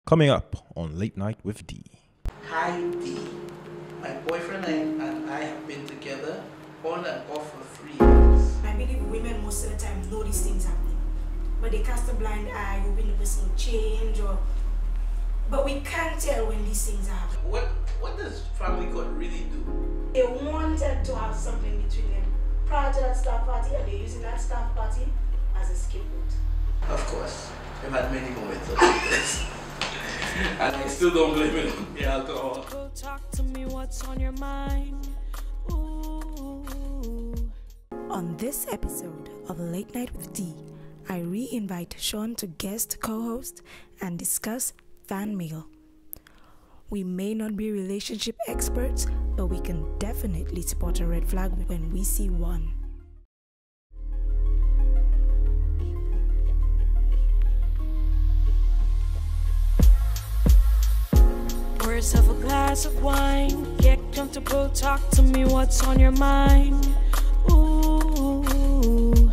Coming up on Late Night with Dee. Hi Dee. My boyfriend and I have been together on and off for 3 years. I believe women most of the time know these things happening, but they cast a blind eye, hoping the person will change, but we can't tell when these things happen. What does family court really do? They wanted to have something between them prior to that staff party, and they're using that staff party as a scapegoat. Of course, I've had many moments of this. And I still don't blame it on the alcohol. Go talk to me, what's on your mind? Ooh. On this episode of Late Night with Dee, I re-invite Sean to guest co-host and discuss fan mail. We may not be relationship experts, but we can definitely spot a red flag when we see one. Pour yourself a glass of wine. Get comfortable, talk to me, what's on your mind? Ooh.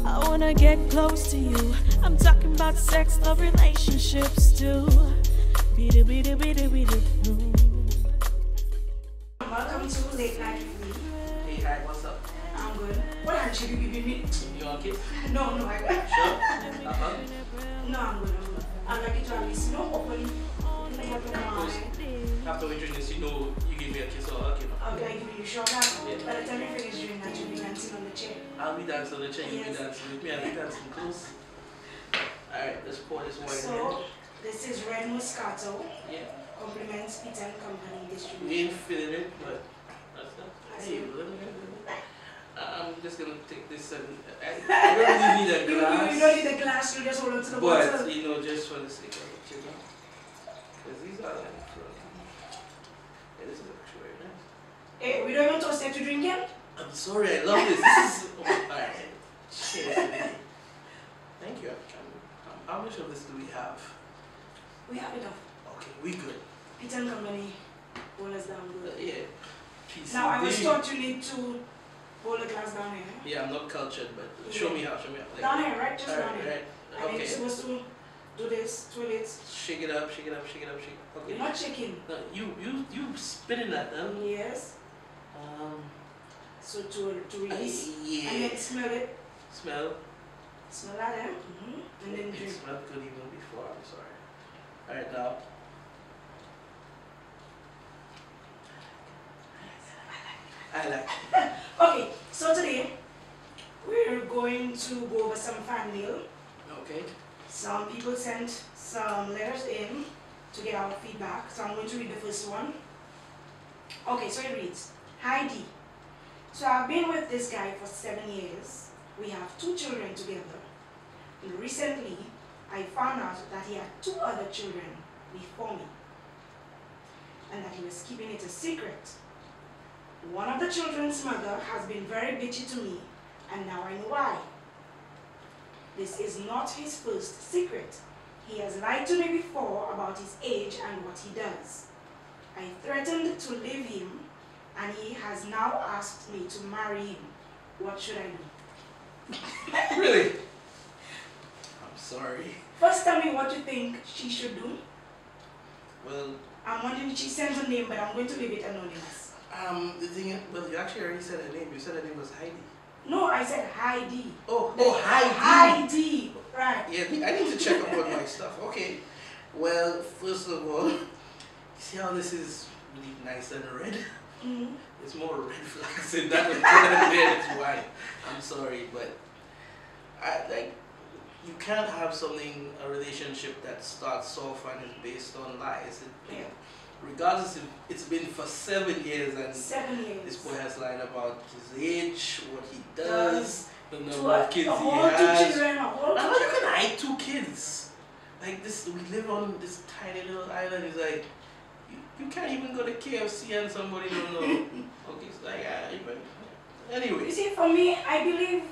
I wanna get close to you. I'm talking about sex, love, relationships too. Welcome to Late Night with Dee. Hey, hi, what's up? I'm good. What handshake you giving me? You want a kiss? No, I got. Sure? No, I'm good. I'm like it to at least open. After we drink this, you know you give me a kiss or a hug, you know. Okay, I give you a short now. Yeah. By the time you finish doing that, you'll be dancing on the chair. I'll be dancing on the chair, you'll be Yes. dancing with me, I'll be dancing close. Alright, let's pour this wine So, this is Red Moscato. in. Yeah. Compliments Peter and Company We distribution. ain't feeling it, but that's not. Hey, let me. I'm just gonna take this and I don't really need a glass. You don't need a glass, you just hold on to the bottle. But you know, just for the sake of it, you know, because these are like from. Yeah, this is actually very nice. Hey, we don't even toast it to drink yet? I'm sorry, I love this. This is alright. Cheers. Thank you. How much of this do we have? We have enough. Okay, we good. Peter and Company hold us down good. Yeah. Peace. Now, I was taught you need to hold the glass down here. Yeah, I'm not cultured, but show me how. Show me how. Like, Down here, right? Just down alright, here. right. And then you're Okay. supposed to do this, twirl it. Shake it up, shake it up, shake it up, shake it up. Okay. You're not shaking. No, you spinning that, huh? Yes. So to release. Yeah. And then smell it. Smell. Smell that, eh? And then It drink. smelled good even before. I'm sorry. All right, now. I like it. Okay, so today we're going to go over some fan mail. Okay. Some people sent some letters in to get our feedback, so I'm going to read the first one. Okay, so it reads, Hi Dee. So I've been with this guy for 7 years. We have 2 children together. And recently, I found out that he had 2 other children before me, and that he was keeping it a secret. One of the children's mother has been very bitchy to me, and now I know why. This is not his first secret. He has lied to me before about his age and what he does. I threatened to leave him, and he has now asked me to marry him. What should I do? Really? I'm sorry. First, tell me what you think she should do. Well, I'm wondering, she sent her name, but I'm going to leave it anonymous. the thing is, well, you actually already said her name. You said her name was Heidi. No, I said Heidi. Oh, Heidi. Heidi, right. Yeah, I need to check up on my stuff. Okay. Well, first of all, see how this is really nice and red? Mm-hmm. There's more red flags in that one than there is white. I'm sorry, but you can't have a relationship that starts off and is based on lies. Yeah. Regardless if it's been for 7 years and 7 years. this boy has lied about his age, what he does, the number Two- of kids a he whole 2 has. children, a whole 2 How you children. can hide 2 kids? Like this, we live on this tiny little island. It's like you can't even go to KFC and somebody don't know. Okay, it's like anyway. You see, for me, I believe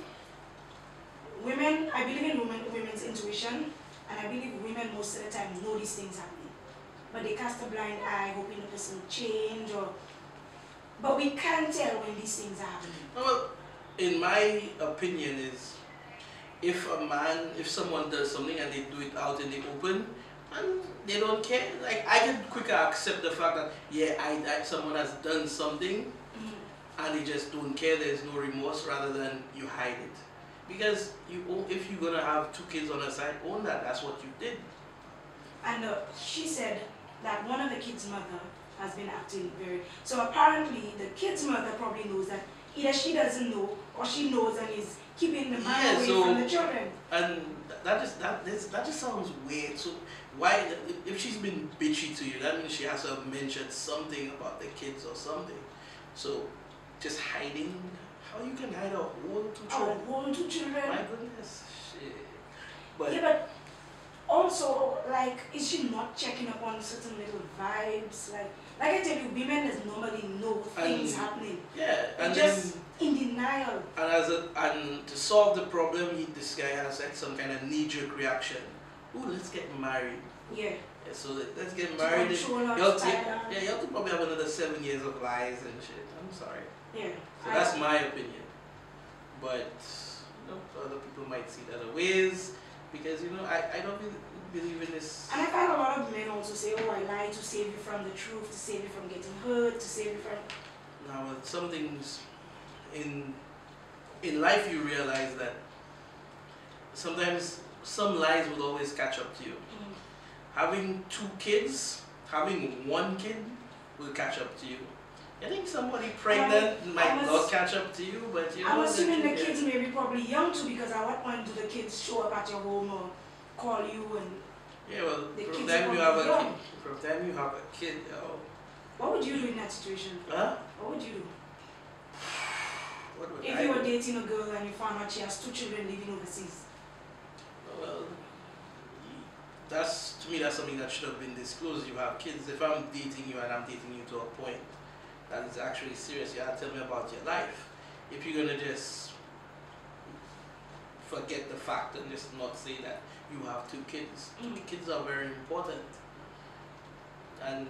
in women's intuition, and I believe women most of the time know these things happening. But they cast a blind eye, hoping the person will change, but we can't tell when these things are happening. Well, in my opinion is, if someone does something and they do it out in the open, and they don't care, like I can quicker accept the fact that yeah, someone has done something, and they just don't care. There's no remorse, rather than you hide it, because if you're gonna have 2 kids on the side, own that. That's what you did. And she said that one of the kids' mother has been acting very. So apparently, the kid's mother probably knows that either she doesn't know or she knows and is keeping the man away from the children. And that just sounds weird. So why, if she's been bitchy to you, that means she has to have mentioned something about the kids or something. So just hiding, how you can hide a whole 2 children? A whole 2 children. My goodness, shit. But yeah, but also, like, is she not checking up on certain little vibes? Like I tell you, women just normally know things happening. Yeah, and just in denial. And to solve the problem, this guy has like some kind of knee-jerk reaction. Ooh, let's get married. Yeah. So let's get married. You have to probably have another 7 years of lies and shit. I'm sorry. Yeah. So that's my opinion. But other people might see it other ways, because I don't believe in this. And I find a lot of men also say, oh, I lied to save you from the truth, to save you from getting hurt, to save you from. Now, with some things in life, you realize that sometimes some lies will always catch up to you. Having 2 kids, having 1 kid will catch up to you. I think somebody pregnant might not catch up to you, but I'm assuming the kids may be probably young too, because at what point do the kids show up at your home or call you and? Yeah, well, from the time you have a kid, what would you do in that situation? Huh? What would you do? What would if you were dating a girl and you found out she has 2 children living overseas? Well, to me that's something that should have been disclosed. You have kids. If I'm dating you and I'm dating you to a point that is actually serious, you have to tell me about your life. If you're gonna just forget the fact and just not say that you have 2 kids. 2 kids are very important. And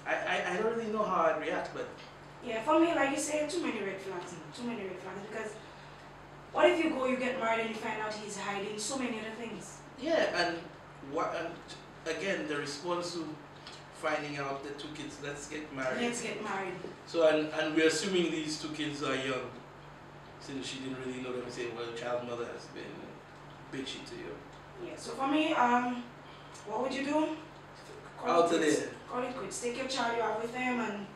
I don't really know how I'd react, but yeah, for me, like you say, too many red flags. Because what if you get married and you find out he's hiding so many other things? Yeah, and again, the response to finding out the 2 kids, let's get married. Let's get married. So, and we're assuming these 2 kids are young, since she didn't really know them. We say, well, the child's mother has been bitchy to you. Yeah, so for me, what would you do? Out of there. Call it quits. Take your child you have with him and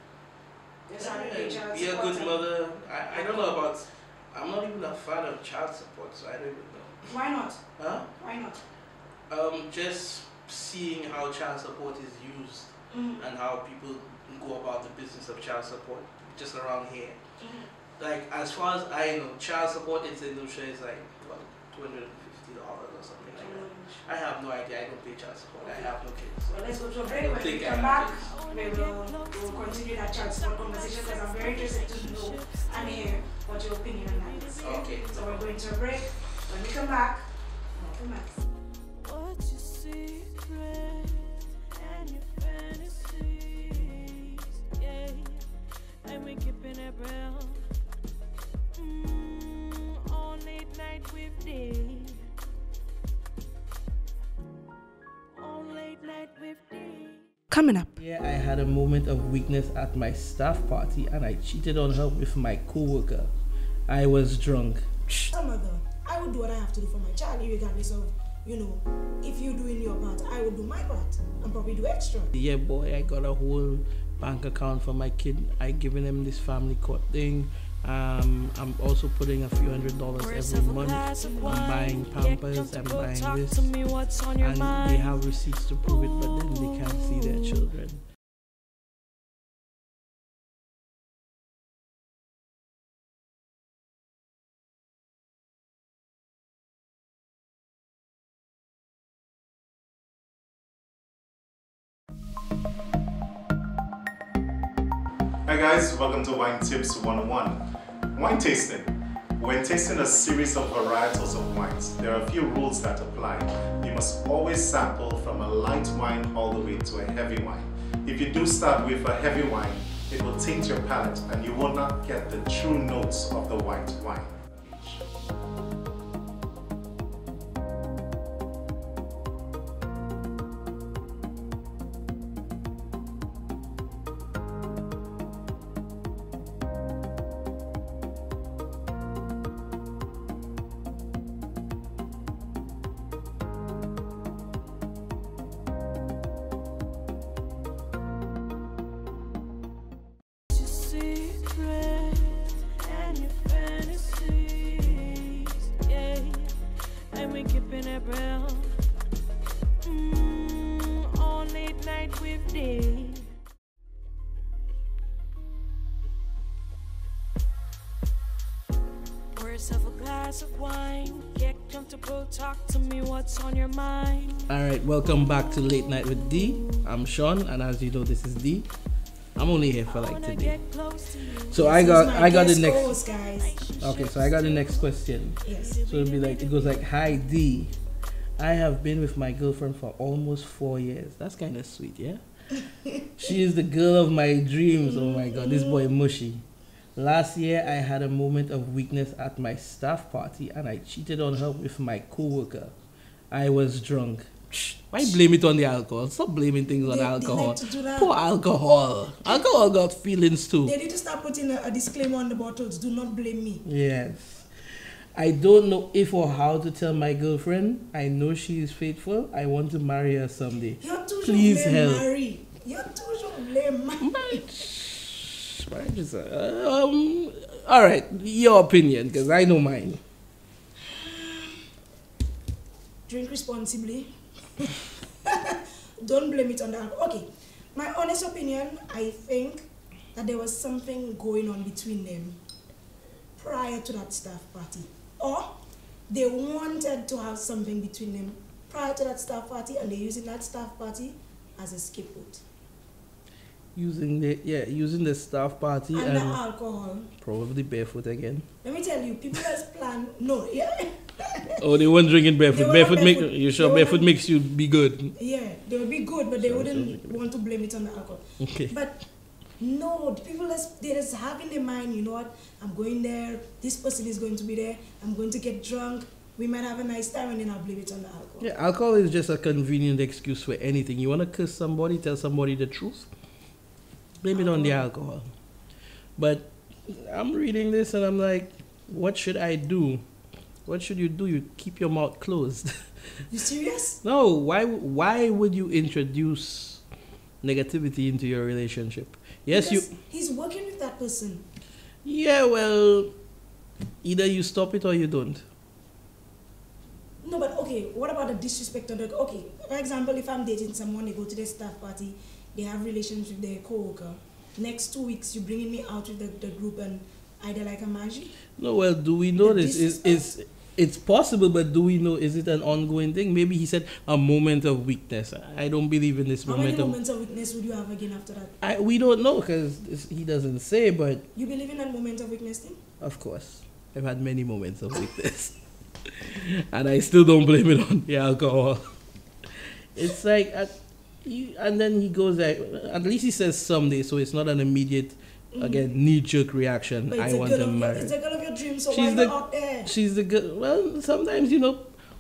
just have a good child be a support. good mother. I don't know about, I'm not even a fan of child support, so I don't even know. Why not? Huh? Why not? Just seeing how child support is used and how people go about the business of child support just around here. Like, as far as I know, child support in St. Lucia is like, what, $250 or something like that. I have no idea. I don't pay child support. I have no kids. Well, let's go to a break. When we come back, we'll continue that child support conversation, because I'm very interested to know and hear what your opinion on that is. Okay. So we're going to a break. When we come back, welcome back. What's your secret and your fantasies? Yeah, and we keeping it real. On Late Night with Dee. On Late Night with Dee. Coming up. Yeah, I had a moment of weakness at my staff party and I cheated on her with my coworker. I was drunk. Mother, I would do what I have to do for my child, regardless of, if you're doing your part, I will do my part and probably do extra. Yeah, boy, I got a whole bank account for my kid. I given him this family court thing. I'm also putting a few $100s every month. I'm buying Pampers, I'm buying this, and they have receipts to prove it, but then they can't see their children. Hi guys, welcome to Wine Tips 101. Wine tasting. When tasting a series of varietals of wines, there are a few rules that apply. You must always sample from a light wine all the way to a heavy wine. If you do start with a heavy wine, it will taint your palate and you will not get the true notes of the white wine. glass of wine. Get comfortable, talk to me, what's on your mind? Alright, welcome back to Late Night with Dee. I'm Sean, and as you know, this is Dee. I'm only here for like today. So I got the next. Guys. Okay, so I got the next question. Yes. So it'll be like, it goes like, "Hi Dee, I have been with my girlfriend for almost 4 years." That's kind of sweet, yeah. She is the girl of my dreams. Oh my God, this boy mushy. Last year, I had a moment of weakness at my staff party, and I cheated on her with my coworker. I was drunk. Why blame it on the alcohol? Stop blaming things on alcohol. They like to do that. Poor alcohol. Alcohol got feelings too. They need to start putting a disclaimer on the bottles. Do not blame me. Yes. I don't know if or how to tell my girlfriend. I know she is faithful. I want to marry her someday. You're too Please blame help. Mary. You're too blame Mary. Marriage is all right, your opinion, because I know mine. Drink responsibly. Don't blame it on the alcohol. Okay, my honest opinion, I think that there was something going on between them prior to that staff party. Or they wanted to have something between them prior to that staff party, and they're using that staff party as a scapegoat. Using the staff party And and the alcohol. probably barefoot again. Let me tell you, people that plan, no, yeah. Oh, they weren't drinking barefoot. They were Barefoot not make barefoot. you sure They were barefoot not- makes you be good. Yeah, they would be good, but they Sounds wouldn't good. want to blame it on the alcohol. Okay. But no, the people they just have in their mind, you know what, I'm going there, this person is going to be there, I'm going to get drunk, we might have a nice time, and then I'll blame it on the alcohol. Yeah, alcohol is just a convenient excuse for anything. You want to curse somebody, tell somebody the truth, blame it on the alcohol. But I'm reading this and I'm like, what should I do? What should you do? You keep your mouth closed. You serious? No, why would you introduce negativity into your relationship? Yes, Because he's working with that person. Yeah, well, either you stop it or you don't. No, but okay, what about the disrespect on the, okay, for example, if I'm dating someone, they go to their staff party, they have relations with their co-worker. Next 2 weeks, you bringing me out with the group and either like a magic? No, well, do we know The this? It's possible, but do we know, is it an ongoing thing? Maybe he said a moment of weakness. I don't believe in this How many moment of... moments of weakness would you have again after that? We don't know because he doesn't say, but You believe in that moment of weakness thing? of course, I've had many moments of weakness. And I still don't blame it on the alcohol. It's like, and then he goes like, at least he says someday, so it's not an immediate, again, knee-jerk reaction. But I it's want to marry. It's a girl of your dreams, so She's why the- not out there? She's the good. Well, sometimes,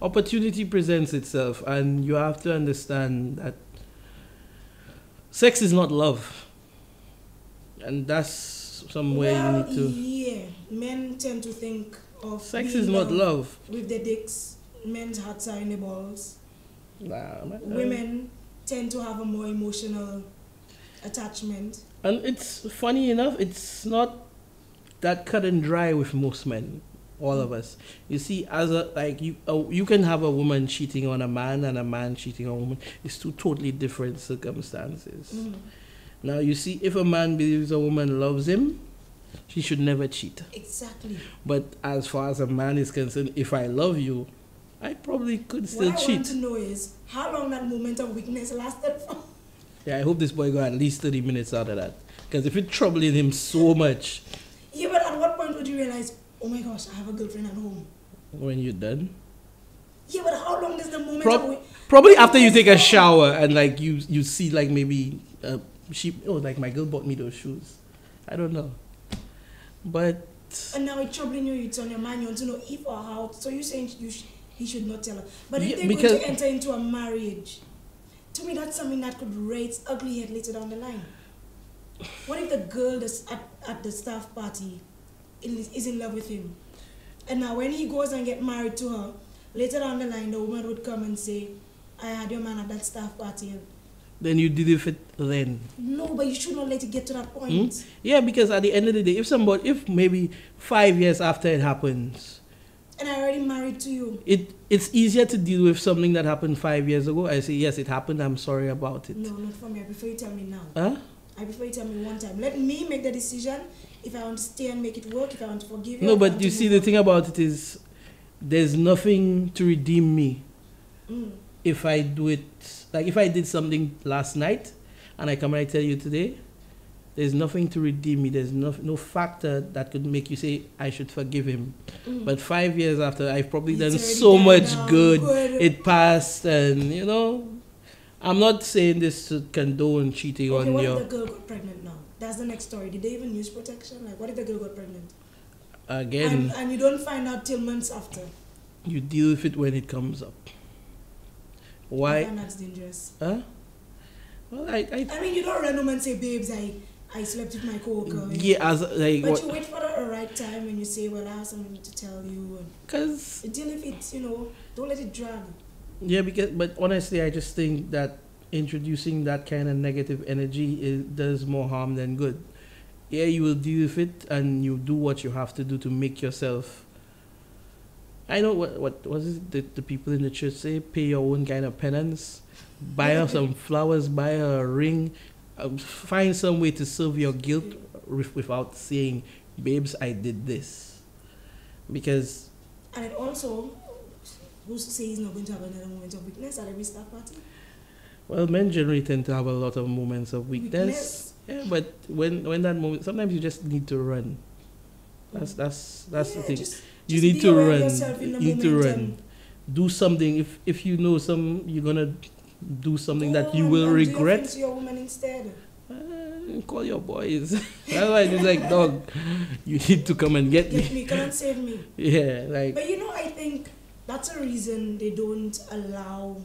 opportunity presents itself, and you have to understand that sex is not love. And that's somewhere you need to... Yeah, men tend to think of Sex being is not love. with their dicks. Men's hearts are in their balls. Nah, man. Women tend to have a more emotional attachment. And it's funny enough, it's not that cut and dry with most men, all of us. You see, you can have a woman cheating on a man and a man cheating on a woman. It's two totally different circumstances. Now, you see, if a man believes a woman loves him, she should never cheat. Exactly. But as far as a man is concerned, if I love you, I probably could still What I cheat. want to know is how long that moment of weakness lasted for. Yeah, I hope this boy got at least 30 minutes out of that. Because if it's troubling him so much, Yeah, but at what point would you realize, oh my gosh, I have a girlfriend at home? when you're done. Yeah, but how long does the moment of Probably after you take a shower and like you see like maybe like my girl bought me those shoes. I don't know. But And now it's troubling you, it's on your mind, you want to know if or how. So you're saying he should not tell her. But if Yeah, they're because- going to enter into a marriage, to me that's something that could raise ugly head later down the line. What if the girl that's at the staff party is in love with him? And now when he goes and get married to her, later down the line the woman would come and say, I had your man at that staff party. then you did it then. No, but you should not let it get to that point. Yeah, because at the end of the day, if maybe 5 years after it happens, And I already married to you. it's easier to deal with something that happened 5 years ago. I say, yes, it happened, I'm sorry about it. No, not for me. I prefer you tell me now. Huh? I prefer you tell me one time. Let me make the decision if I want to stay and make it work, if I want to forgive you. No, if I but want you to see, move the on. thing about it is, there's nothing to redeem me Mm. if I do it. Like if I did something last night and I come and I tell you today, there's nothing to redeem me. There's no factor that could make you say I should forgive him. Mm. But 5 years after, I've probably It's done already so died much down, good. good. It passed, and you know, I'm not saying this to condone cheating Okay, on what your. if the girl got pregnant now? That's the next story. Did they even use protection? Like, what if the girl got pregnant? Again, And you don't find out till months after. you deal with it when it comes up. I Why? find that's dangerous. Huh? Well, I mean, you don't run home and say, babes, I slept with my coworker. yeah, as like But what? you wait for the right time and you say, well, I have something to tell you. And Because deal with it, you know. Don't let it drag. yeah, but honestly, I just think that introducing that kind of negative energy does more harm than good. Yeah, you will deal with it and you do what you have to do to make yourself. I know what was it the people in the church say? Pay your own kind of penance. Buy her some flowers. Buy her a ring. Find some way to serve your guilt without saying, "Babes, I did this," because. And it also, who's to say he's not going to have another moment of weakness at every staff party? Well, men generally tend to have a lot of moments of weakness. Yeah, but when that moment, sometimes you just need to run. That's the thing. You need be to aware of run. yourself in the You need to moment run. Do something. If you know you're gonna do something that you and will do your regret. thing to your woman instead. Call your boys. Otherwise, it's like, dog, you need to come and get Get me. me, come and save me. Yeah, like. But you know, I think that's a reason they don't allow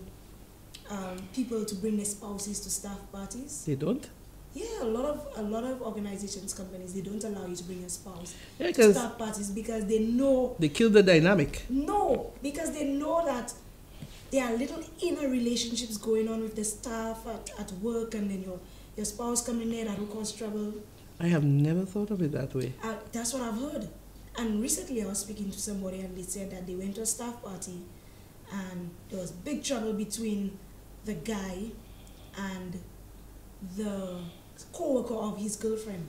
people to bring their spouses to staff parties. They don't. Yeah, a lot of organizations, companies, they don't allow you to bring a spouse Yeah, to because staff parties because they know. they kill the dynamic. No, because they know that there are little inner relationships going on with the staff at work, and then your spouse coming there that will cause trouble. I have never thought of it that way. That's what I've heard. And recently I was speaking to somebody and they said that they went to a staff party and there was big trouble between the guy and the co-worker of his girlfriend.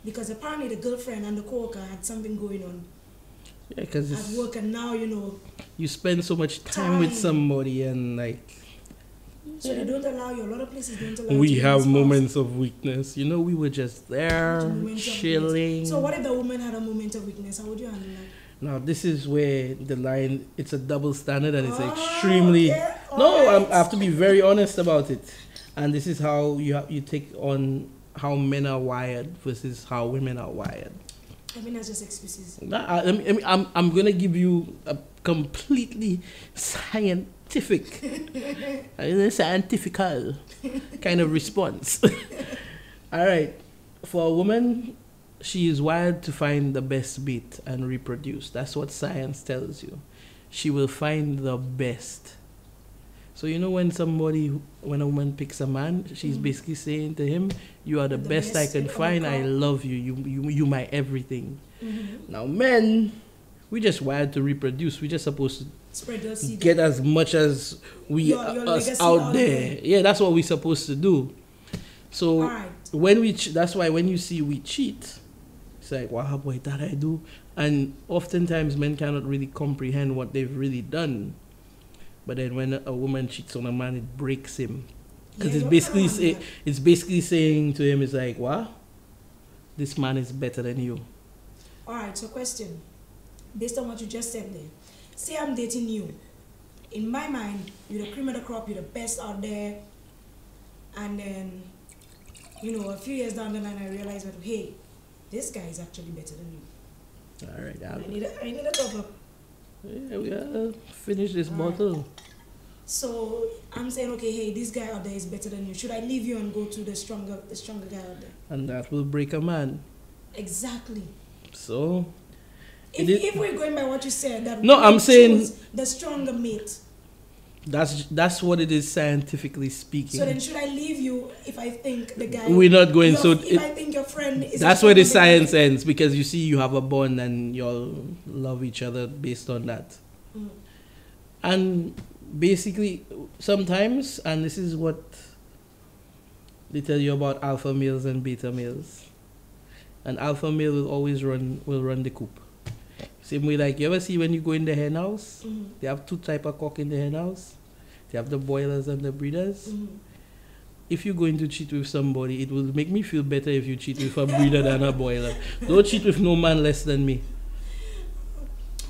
Because apparently the girlfriend and the co-worker had something going on Yeah, because at work, and now, you know, you spend so much time with Time. somebody and like. so they don't allow you. A lot of places don't allow you We to bring have a spouse. moments of weakness. You know, we were just there, Moments of chilling. weakness. So what if the woman had a moment of weakness? How would you handle that? Now, this is where the line, it's a double standard and it's Oh, extremely... okay, No, alright. I have to be very honest about it. And this is how you take on how men are wired versus how women are wired. I mean, that's just excuses. I'm going to give you a completely scientifical kind of response. All right. For a woman, she is wired to find the best mate and reproduce. That's what science tells you. She will find the best. So you know when a woman picks a man, she's basically saying to him, "You are the best I can you find. I overcome." love you. You my everything." Mm-hmm. Now men, we just wired to reproduce. We just supposed to Spread your seed. get as much as Your us legacy out out there. there. Yeah, that's what we're supposed to do. So Alright. when that's why when you see we cheat, it's like, wow, boy, that I do. And oftentimes men cannot really comprehend what they've really done. But then when a woman cheats on a man, it breaks him. Because Yeah, it's basically saying to him, it's like, wow, this man is better than you. Alright, so question. Based on what you just said there. Say I'm dating you. In my mind, you're the cream of the crop, you're the best out there. And then, you know, a few years down the line, I realize that, hey, this guy is actually better than you. All right, I need a top up. yeah, we gotta finish this bottle. So I'm saying, okay, hey, this guy out there is better than you. Should I leave you and go to the stronger guy out there? And that will break a man. Exactly. So, If we're going by what you said, that No, we I'm saying- choose the stronger mate. that's what it is scientifically speaking. So then, should I leave you if I think the guy? We're not going. your- So if I think your friend is. that's a where the stronger mate, science ends, because you see, you have a bond and y'all love each other based on that. Mm. And basically, sometimes, and this is what they tell you about alpha males and beta males. An alpha male will always run the coop. Same way, like, you ever see when you go in the hen house, Mm-hmm. they have two type of cock in the hen house. They have the boilers and the breeders. Mm-hmm. If you're going to cheat with somebody, it will make me feel better if you cheat with a breeder than a boiler. Don't cheat with no man less than me.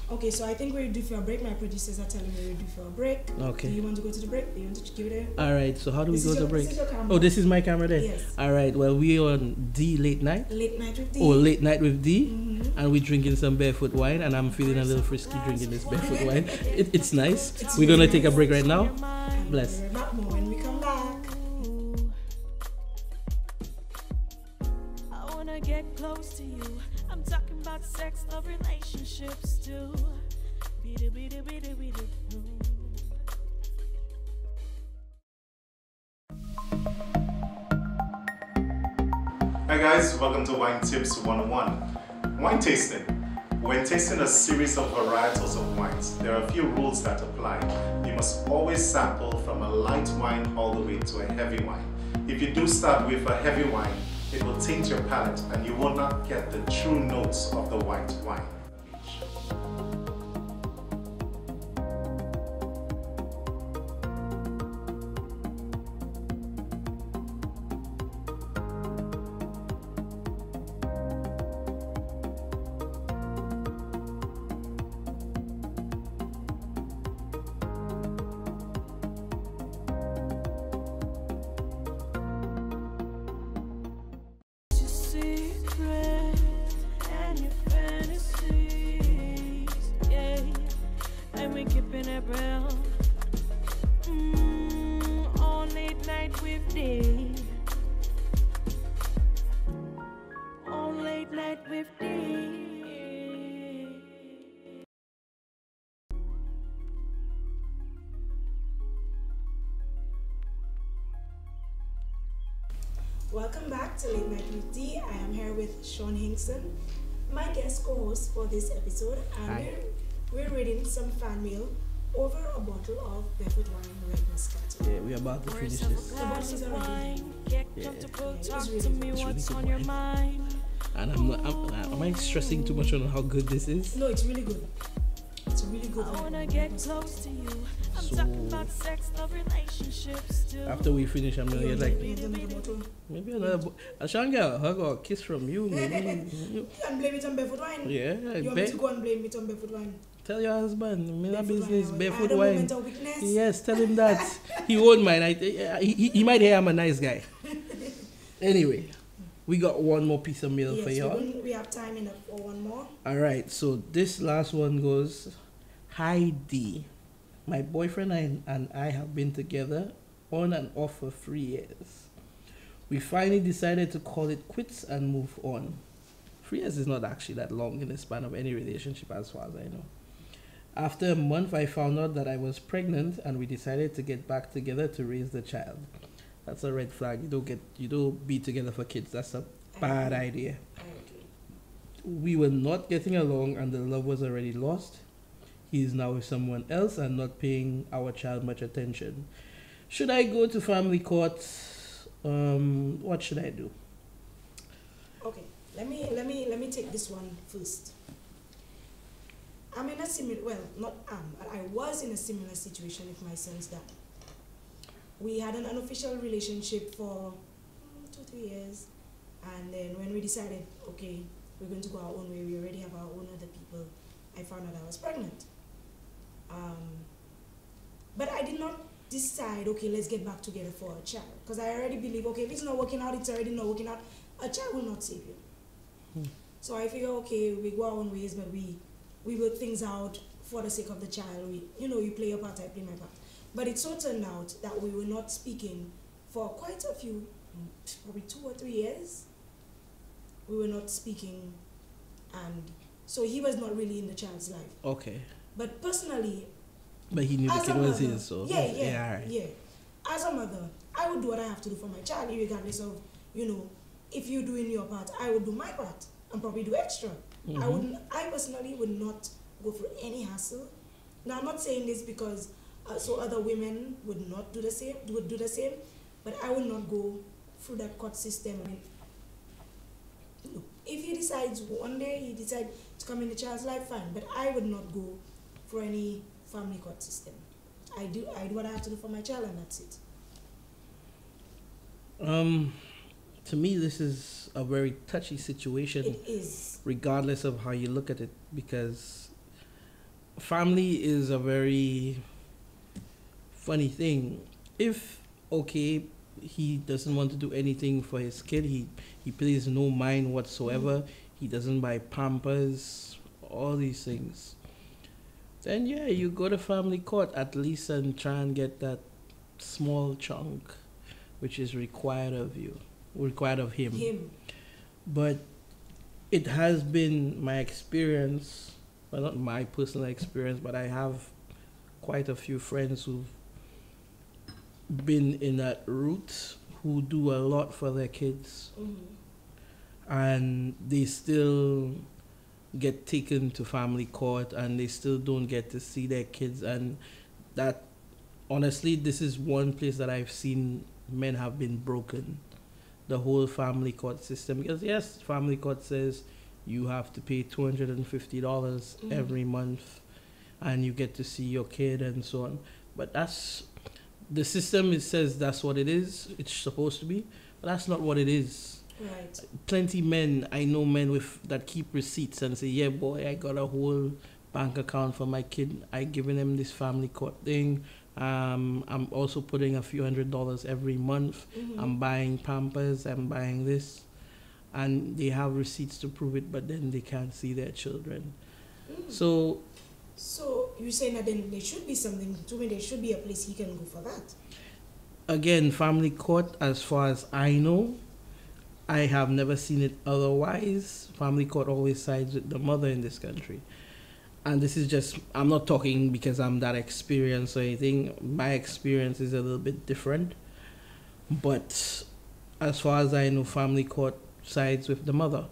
Okay, so I think we're due for a break. My producers are telling me we're due for a break. Okay. Do you want to go to the break? Do you want to give it a... All right, so how do we This go is to your- break? this is your camera. Oh, this is my camera there? Yes. All right, well, we're on D Late Night. Late Night with Dee. Oh, Late Night with Dee. Mm-hmm. And we're drinking some Barefoot wine, and I'm feeling a little frisky drinking this Barefoot wine. It's nice. It's We're going to really take a nice. break right now. And Bless. we'll be back more when we come back. I wanna get close to you. I'm talking about sex, love, relationships too. Be-do-be-do-be-do-be-do. Hi guys, welcome to Wine Tips 101. Wine tasting. When tasting a series of varietals of wines, there are a few rules that apply. You must always sample from a light wine all the way to a heavy wine. If you do start with a heavy wine, it will taint your palate and you will not get the true notes of the white wine. Your secret and your fantasies, yeah. And we keeping it real. On Late Night with Dee. On Late Night with Dee. Welcome back to Late Night with Dee. I am here with Sean Hinkson, my guest co-host for this episode, and Hi. we're reading some fan mail over a bottle of Barefoot wine red muscat. Yeah, we're about to finish this. The bottle is already Get Yeah. comfortable, Yeah, it talk was to really me good. It's what's really on good your wine. mind. And am I stressing too much on how good this is? No, it's really good. It's a really good I wine. wanna get close to you. I'm So- talking about sex, love, relationships too. After we finish, I'm gonna get like You want another bottle? maybe another. I shan't get a hug or a kiss from you. Maybe. You can blame it on Barefoot wine. Yeah, I You want me to bet. go and blame it on Barefoot wine? Tell your husband, me not Barefoot business, wine. I Barefoot had a wine. moment of weakness. Yes, tell him that. He won't mind. He might hear I'm a nice guy. Anyway, we got one more piece of mail Yes, for we're y'all. we have time enough for one more. Alright, so this last one goes, Hi Dee. My boyfriend and I have been together on and off for 3 years. We finally decided to call it quits and move on. 3 years is not actually that long in the span of any relationship as far as I know. After a month, I found out that I was pregnant and we decided to get back together to raise the child. That's a red flag. You don't be together for kids. That's a bad idea. I agree. We were not getting along and the love was already lost. He is now with someone else and not paying our child much attention. Should I go to family court? What should I do? Okay, let me take this one first. I'm in a similar, well, not but I was in a similar situation with my son's dad. We had an unofficial relationship for 2-3 years, and then when we decided, okay, we're going to go our own way, we already have our own other people, I found out I was pregnant. But I did not decide, okay, let's get back together for a child, because I already believe, okay, if it's not working out, it's already not working out. A child will not save you. So I figure, okay, we go our own ways, but we work things out for the sake of the child. You play your part, I play my part. But it so turned out that we were not speaking for quite a few, probably 2 or 3 years. We were not speaking, and so he was not really in the child's life. Okay. But personally, But he knew the as a kid was mother, his, so yeah. alright. As a mother, I would do what I have to do for my child, regardless of, if you're doing your part, I would do my part and probably do extra. I personally would not go through any hassle. Now, I'm not saying this because so other women would not do the same, but I would not go through that court system. If he decides one day, he decides to come in the child's life, fine. But I would not go for any family court system. I do what I have to do for my child, and that's it. To me, this is a very touchy situation. It is. Regardless of how you look at it, because family is a very funny thing. If, okay, he doesn't want to do anything for his kid, he pays no mind whatsoever, he doesn't buy Pampers, all these things, then yeah, you go to family court at least and try and get that small chunk which is required of him. But it has been my experience, well, not my personal experience, but I have quite a few friends who've been in that route, who do a lot for their kids, and they still get taken to family court and they still don't get to see their kids. And that, honestly, this is one place that I've seen men have been broken, the whole family court system. Because yes, family court says you have to pay $250 every month and you get to see your kid and so on. But that's, the system, it says that's what it is, it's supposed to be, but that's not what it is. Right. Plenty men, I know men that keep receipts and say, yeah boy, I got a whole bank account for my kid, I giving him this family court thing, I'm also putting a few $100s every month, I'm buying Pampers, I'm buying this, and they have receipts to prove it, but then they can't see their children. So you're saying that then there should be something, to me there should be a place he can go for that. Again, family court, as far as I know, I have never seen it otherwise. Family court always sides with the mother in this country. And this is just, I'm not talking because I'm that experienced or anything. My experience is a little bit different. But as far as I know, family court sides with the mother.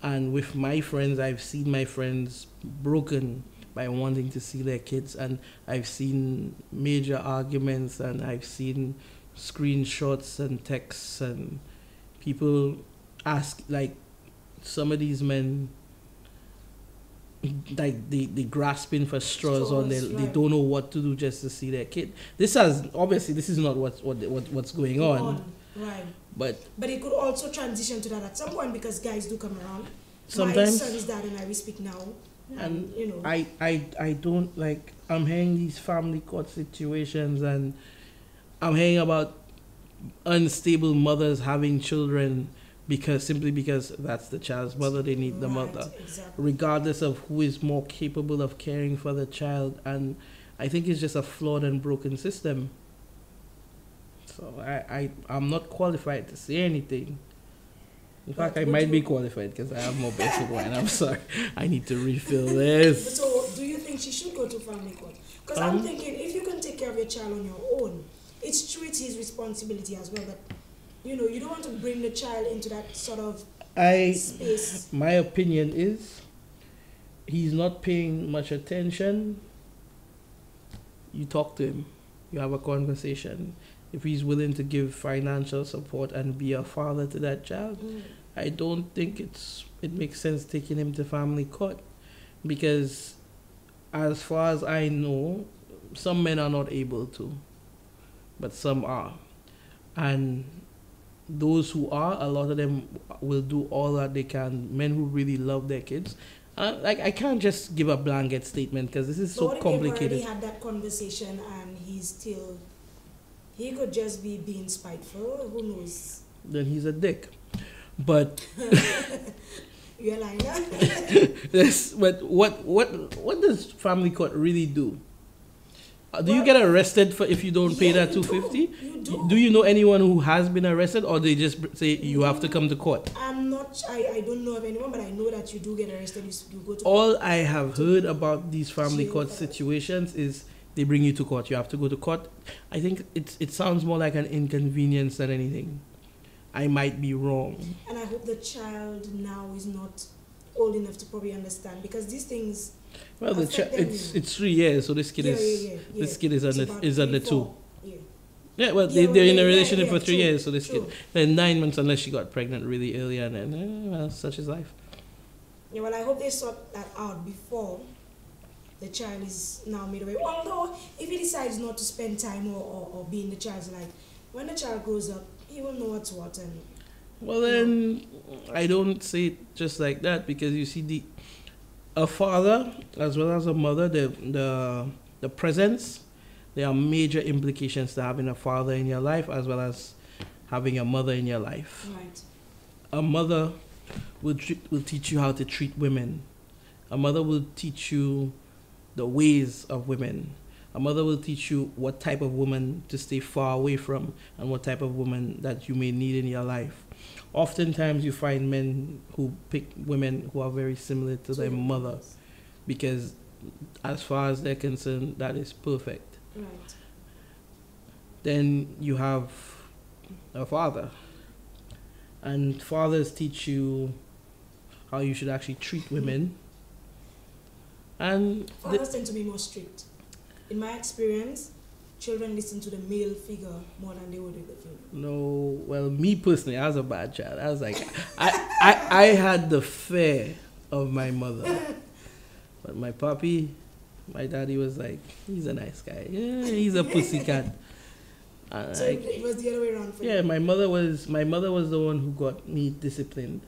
And with my friends, I've seen my friends broken by wanting to see their kids. And I've seen major arguments, and I've seen screenshots and texts, and people ask, like, some of these men, like they grasping for straws on they don't know what to do just to see their kid. This has, obviously this is not what's going on. Right. But it could also transition to that at some point, because guys do come around. Sometimes my son is dad and we speak now. And you know, I don't like, I'm hearing these family court situations, and I'm hearing about unstable mothers having children simply because that's the child's mother, they need the mother, exactly. Regardless of who is more capable of caring for the child. And I think it's just a flawed and broken system. So I'm not qualified to say anything. In fact, I might be qualified because I have more Barefoot wine. I'm sorry, I need to refill this. So do you think she should go to family court? Because I'm thinking, if you can take care of your child on your own, it's true, it's his responsibility as well, but you know, you don't want to bring the child into that sort of space. My opinion is, he's not paying much attention. You talk to him, you have a conversation. If he's willing to give financial support and be a father to that child, I don't think it makes sense taking him to family court. Because as far as I know, some men are not able to, but some are. And those who are, a lot of them will do all that they can. Men who really love their kids. Like, I can't just give a blanket statement because this is so complicated. Already had that conversation and he could just be being spiteful. Who knows? Then he's a dick. But you're lying. yes, but what does family court really do? Do you get arrested if you don't pay that $250? You do. Do you know anyone who has been arrested, or they just say you have to come to court? I don't know of anyone, but I know that you do get arrested. You go to All I have heard about these family court situations is they bring you to court. You have to go to court. I think it sounds more like an inconvenience than anything. I might be wrong. And I hope the child now is not old enough to probably understand, because these things. Well, it's 3 years, so this kid is under 2. Yeah, well, they're in a relationship for 3 years, so this kid, then 9 months, unless she got pregnant really early, and then well, such is life. Yeah, well, I hope they sort that out before the child is now made away. Although, if he decides not to spend time or be in the child's life, when the child grows up, he will know what's what. And Well, then I don't say it just like that, because you see, a father as well as a mother, the presence, there are major implications to having a father in your life as well as having a mother in your life. right. A mother will teach you how to treat women. A mother will teach you the ways of women. A mother will teach you what type of woman to stay far away from and what type of woman that you may need in your life. Oftentimes you find men who pick women who are very similar to their mother, because as far as they're concerned, that is perfect. Right. Then you have a father, and fathers teach you how you should actually treat women. And Fathers tend to be more strict. In my experience, children listen to the male figure more than they would with the female. no, well, me personally, I was a bad child. I was like, I had the fear of my mother, but my papi, my daddy was like, he's a nice guy. Yeah, he's a pussycat. And So it was the other way around for yeah, you. my mother was the one who got me disciplined,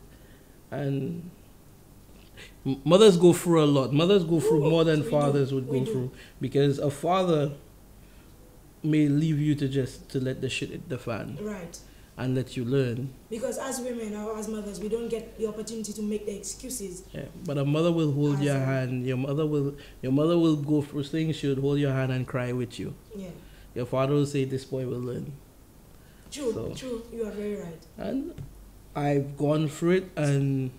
and mothers go through a lot. Mothers go through more than we fathers do, would we go do. through, because a father may leave you to let the shit hit the fan Right. and let you learn. Because as women or as mothers, we don't get the opportunity to make the excuses. Yeah, but a mother will hold your As a- hand. Your mother will go through things. She would hold your hand and cry with you. Yeah. Your father will say, "This boy will learn." True, So- true. You are very right. And I've gone through it, and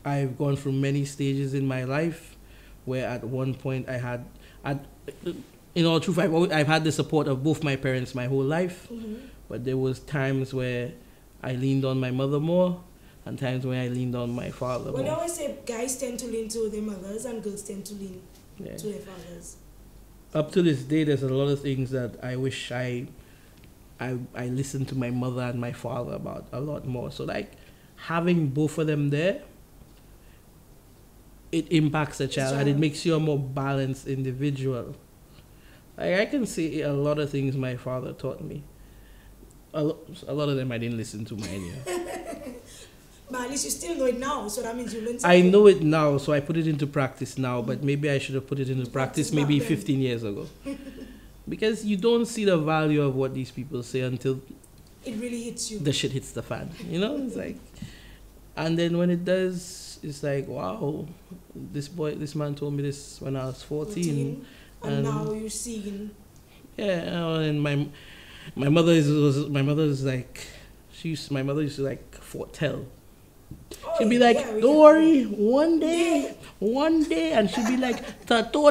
I've gone through many stages in my life where at one point in all truth, I've had the support of both my parents my whole life, but there was times where I leaned on my mother more and times when I leaned on my father Well, they more. always say guys tend to lean to their mothers and girls tend to lean Yeah. to their fathers. Up to this day, there's a lot of things that I wish I listened to my mother and my father about a lot more. So like having both of them there, it impacts the child and it makes you a more balanced individual. Like I can say a lot of things my father taught me. A lot of them I didn't listen to, mind you. But at least you still know it now, so that means you learn something. I know it now, so I put it into practice now, but maybe I should have put it into practice Practice maybe back then. 15 years ago. Because you don't see the value of what these people say until It really hits you. the shit hits the fan. You know, it's like, and then when it does, it's like, wow, this man told me this when I was 14. And now you're seeing. Yeah, and my mother is like, my mother used to like foretell. Oh, She'd be like, yeah, we don't can- worry, one day, and she'd be like, tato.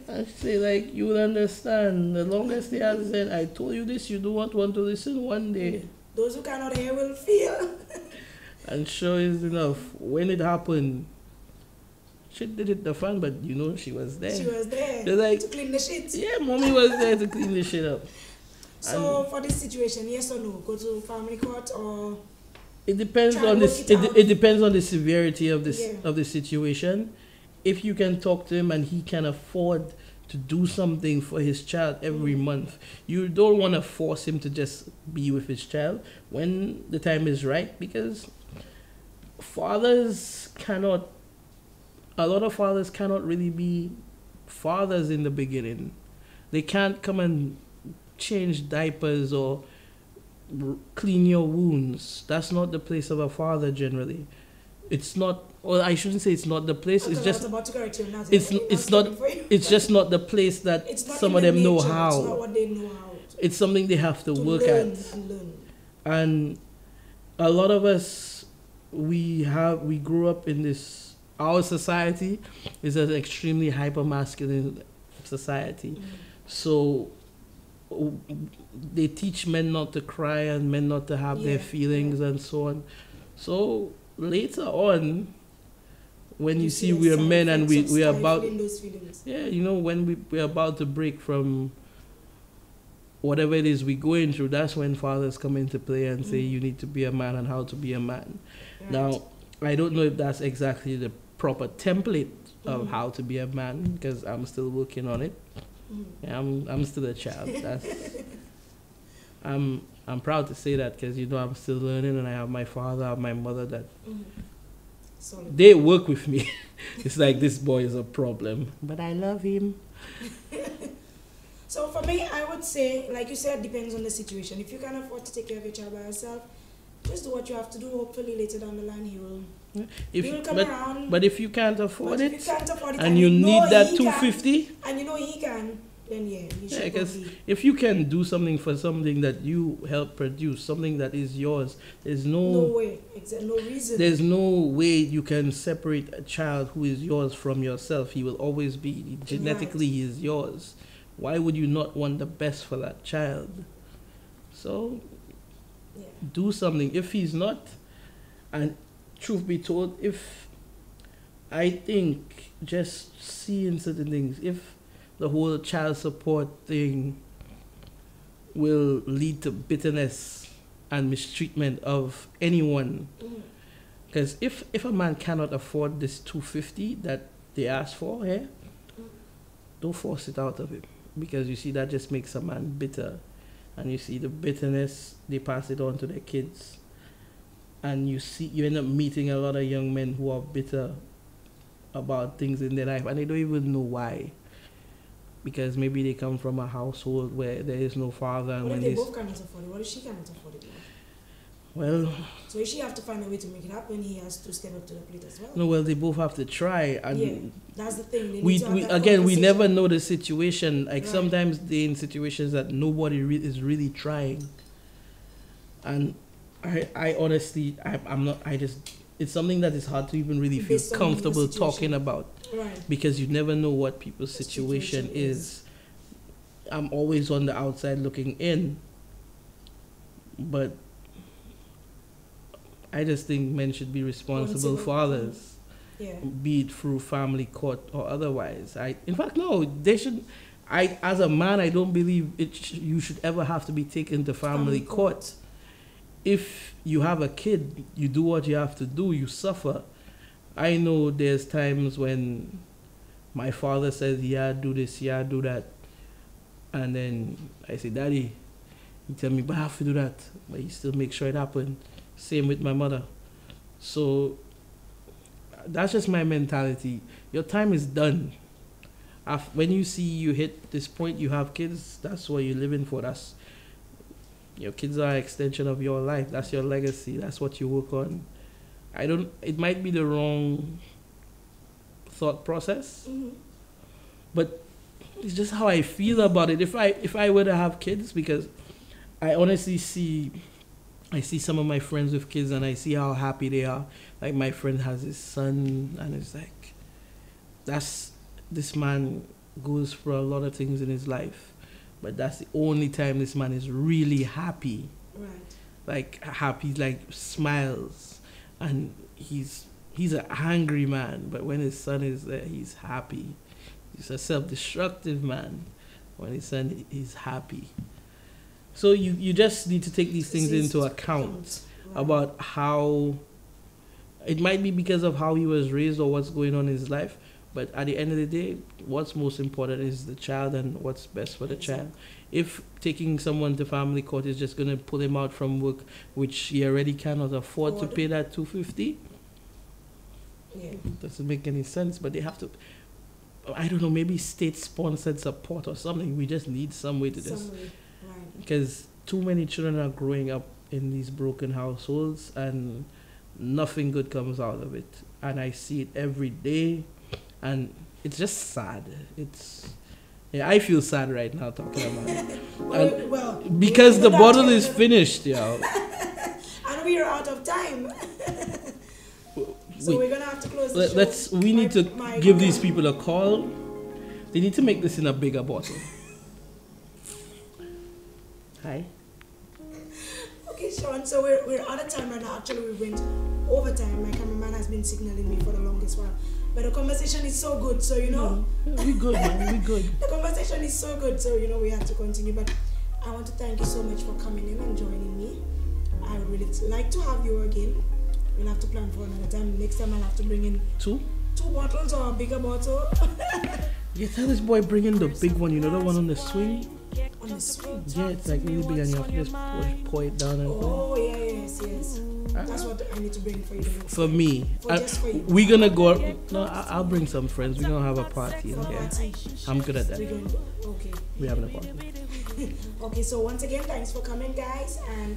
And she'd say like, you will understand. The longest day I said, I told you this, you do not want to listen one day. Those who cannot hear will feel. And sure is enough, when it happened, she did it the fun, but you know she was there. She was there They're like, to clean the shit. yeah, mommy was there to clean the shit up. So for this situation, yes or no? Go to family court or It depends Try on to this. work it out. It depends on the severity of this Yeah. of the situation. If you can talk to him and he can afford to do something for his child every month, you don't want to force him to just be with his child when the time is right, because a lot of fathers cannot really be fathers in the beginning. They can't come and change diapers or clean your wounds. That's not the place of a father generally. It's not, well, I shouldn't say it's not the place. It's I was just, about to correct you. it's not, it's just not the place that It's not some in of their them know nature. It's not how. what they know how. It's something they have to work learn at. and learn. And a lot of us, we grew up in this, our society is an extremely hyper-masculine society. So they teach men not to cry and men not to have their Yeah, feelings and so on. So later on, when you see a we're side men and effects of we're about, stifling those feelings. yeah, you know, when we're about to break from whatever it is we're going through, that's when fathers come into play and say you need to be a man and how to be a man. Right. Now, I don't know if that's exactly the proper template of how to be a man, because I'm still working on it. Yeah, I'm still a child. That's I'm proud to say that, because I'm still learning, and I have my father, I have my mother that they work with me. It's like, this boy is a problem, but I love him. So for me, I would say, like you said, depends on the situation. If you can afford to take care of your child by yourself, just do what you have to do. Hopefully later down the line he will come around. But if you can't afford it, if you can't afford it and you need that 250, and he can, then you should. Because if you can do something for something that you help produce, something that is yours, there's no way, no reason. There's no way you can separate a child who is yours from yourself. He will always be genetically he is yours. Why would you not want the best for that child? So do something. If he's not, and truth be told, I think just seeing certain things, if the whole child support thing will lead to bitterness and mistreatment of anyone. Because if a man cannot afford this 250 that they ask for, don't force it out of him. Because you see, that just makes a man bitter. And you see the bitterness, they pass it on to their kids. And you end up meeting a lot of young men who are bitter about things in their life, and they don't even know why. Because maybe they come from a household where there is no father. And what if they both cannot afford it? What if she cannot afford it? Well, so she have to find a way to make it happen. He has to step up to the plate as well. No, well, they both have to try. And that's the thing. We never know the situation. Like sometimes they're in situations that nobody is really trying. And I honestly, I'm not. It's something that is hard to even really feel comfortable talking about. Right. Because you never know what people's situation is. I'm always on the outside looking in. But I just think men should be responsible fathers. Be it through family court or otherwise. In fact, no, they should. As a man, I don't believe you should ever have to be taken to family court. If you have a kid, you do what you have to do, you suffer. I know there's times when my father says, yeah, do this, yeah, do that. And then I say, Daddy, he tell me, but I have to do that. But he still make sure it happen. Same with my mother. So that's just my mentality. Your time is done. When you see you hit this point, you have kids, that's what you're living for. Your kids are an extension of your life. That's your legacy. That's what you work on. It might be the wrong thought process, but it's just how I feel about it. If I were to have kids, because I honestly I see some of my friends with kids and I see how happy they are. Like my friend has his son, and it's like, this man goes through a lot of things in his life, but that's the only time this man is really happy. Right. Like happy, like smiles, and he's an angry man, but when his son is there, he's happy. He's a self-destructive man. When his son is happy. So you just need to take these things into account about how it might be because of how he was raised or what's going on in his life. But at the end of the day, what's most important is the child and what's best for the child. If taking someone to family court is just going to pull him out from work, which he already cannot afford to pay that $250, doesn't make any sense. But they have to, I don't know, maybe state-sponsored support or something. We just need some way to this. Because too many children are growing up in these broken households and nothing good comes out of it. And I see it every day. And it's just sad. I feel sad right now talking about it. Because the bottle is finished, yo. And we are out of time. So we're gonna have to close the show. We need to give these people a call. They need to make this in a bigger bottle. Hi. Okay, Sean. So we're out of time right now. Actually, we went over time. My cameraman has been signaling me for the longest while. But the conversation is so good, so we good, man. We good. The conversation is so good, so we have to continue. But I want to thank you so much for coming in and joining me. I would really like to have you again. We'll have to plan for another time. Next time I'll have to bring in 2? 2 bottles or a bigger bottle. Yeah, tell this boy bring in the big one, you know the one on the swing? On the swing. Yeah, it's like really big and you have to just pour it down and Oh, yeah, yes. That's what I need to bring for you. for me. Just for you. We're gonna go. No, I'll bring some friends. We're gonna have a party. Okay, I'm good at that. Okay. We're having a party. Okay, so once again, thanks for coming, guys. And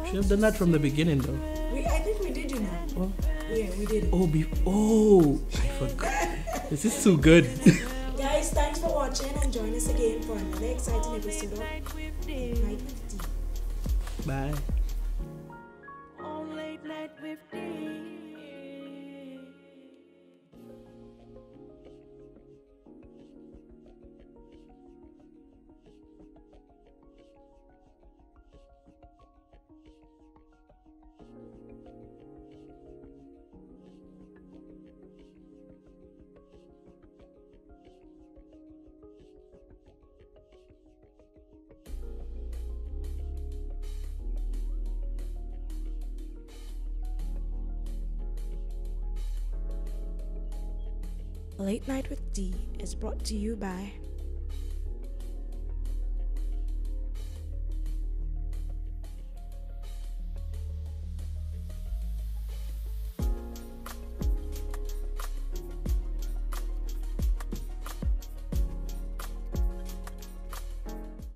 Should have done that from the beginning, though. I think we did, you know. Well, Yeah, we did. I forgot. This is too good. Guys, thanks for watching and join us again for another exciting episode of Late Night with Dee. Bye. On Late Night with Dee. Late Night with Dee is brought to you by